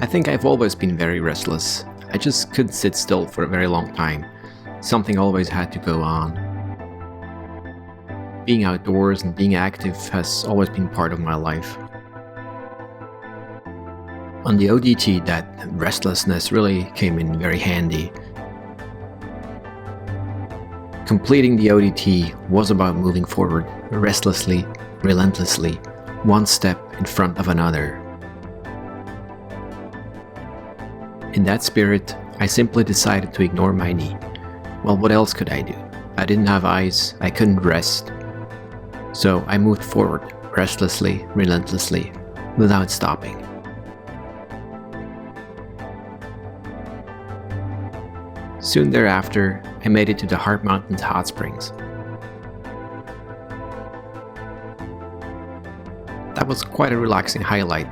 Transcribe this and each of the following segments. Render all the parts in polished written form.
I think I've always been very restless. I just couldn't sit still for a very long time. Something always had to go on. Being outdoors and being active has always been part of my life. On the ODT, that restlessness really came in very handy. Completing the ODT was about moving forward restlessly, relentlessly, one step in front of another. In that spirit, I simply decided to ignore my knee. Well, what else could I do? I didn't have eyes, I couldn't rest. So I moved forward, restlessly, relentlessly, without stopping. Soon thereafter, I made it to the Heart Mountains hot springs. That was quite a relaxing highlight,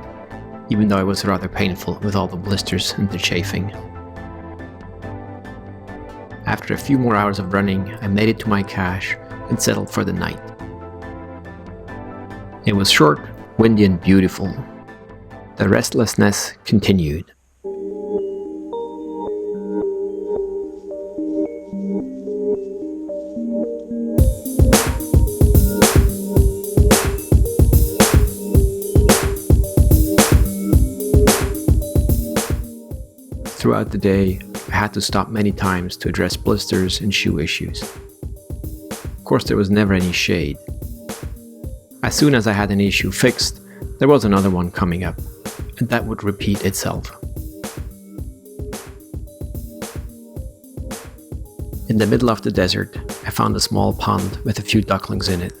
even though it was rather painful with all the blisters and the chafing. After a few more hours of running, I made it to my cache and settled for the night. It was short, windy and beautiful. The restlessness continued. Throughout the day, I had to stop many times to address blisters and shoe issues. Of course, there was never any shade. As soon as I had an issue fixed, there was another one coming up, and that would repeat itself. In the middle of the desert, I found a small pond with a few ducklings in it.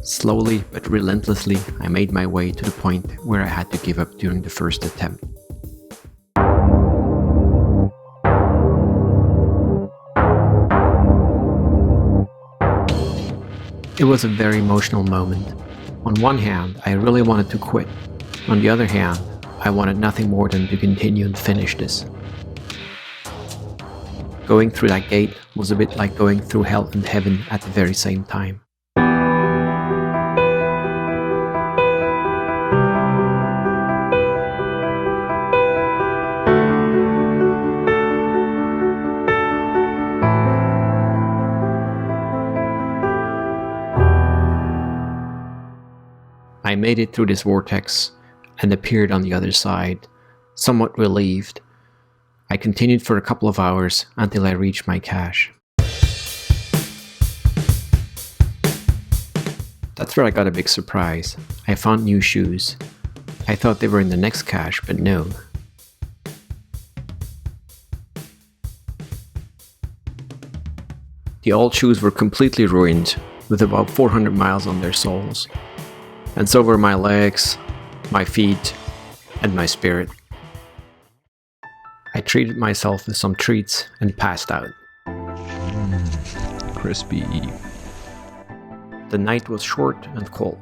Slowly but relentlessly, I made my way to the point where I had to give up during the first attempt. It was a very emotional moment. On one hand, I really wanted to quit. On the other hand, I wanted nothing more than to continue and finish this. Going through that gate was a bit like going through hell and heaven at the very same time. I made it through this vortex and appeared on the other side, somewhat relieved. I continued for a couple of hours until I reached my cache. That's where I got a big surprise. I found new shoes. I thought they were in the next cache, but no. The old shoes were completely ruined, with about 400 miles on their soles. And so were my legs, my feet, and my spirit. I treated myself with some treats and passed out. Crispy. The night was short and cold,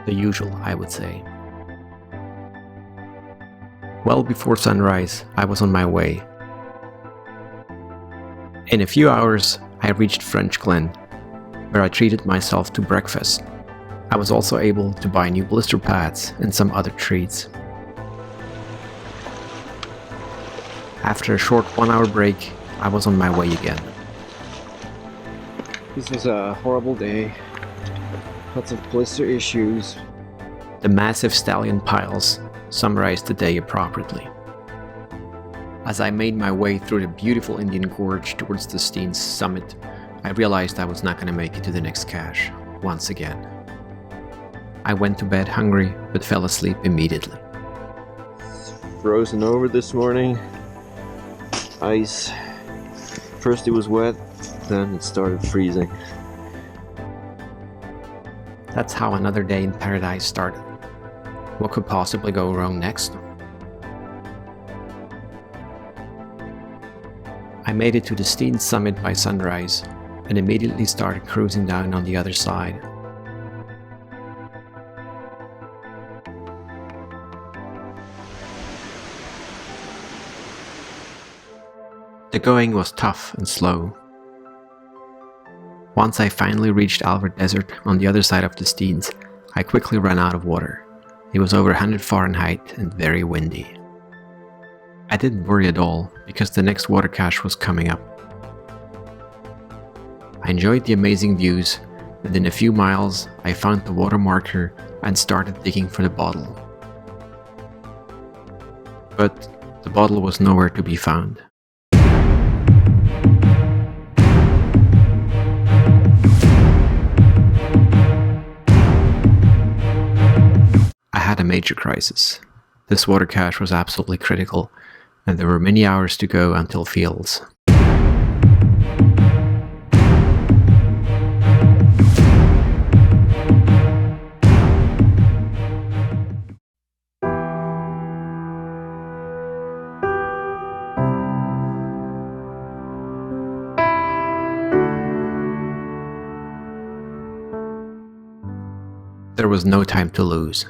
the usual, I would say. Well before sunrise, I was on my way. In a few hours, I reached French Glen, where I treated myself to breakfast. I was also able to buy new blister pads and some other treats. After a short 1-hour break, I was on my way again. This was a horrible day. Lots of blister issues. The massive stallion piles summarized the day appropriately. As I made my way through the beautiful Indian Gorge towards the Steen's summit, I realized I was not going to make it to the next cache once again. I went to bed hungry, but fell asleep immediately. Frozen over this morning. Ice. First it was wet, then it started freezing. That's how another day in paradise started. What could possibly go wrong next? I made it to the Steen summit by sunrise, and immediately started cruising down on the other side. The going was tough and slow. Once I finally reached Alvord Desert on the other side of the Steens, I quickly ran out of water. It was over 100 Fahrenheit and very windy. I didn't worry at all, because the next water cache was coming up. I enjoyed the amazing views, and in a few miles I found the water marker and started digging for the bottle. But the bottle was nowhere to be found. I had a major crisis. This water cache was absolutely critical, and there were many hours to go until Fields. There was no time to lose.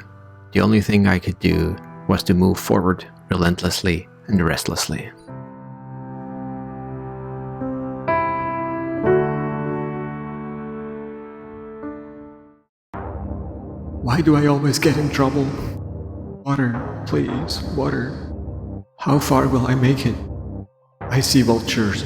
The only thing I could do was to move forward relentlessly and restlessly. Why do I always get in trouble? Water, please, water. How far will I make it? I see vultures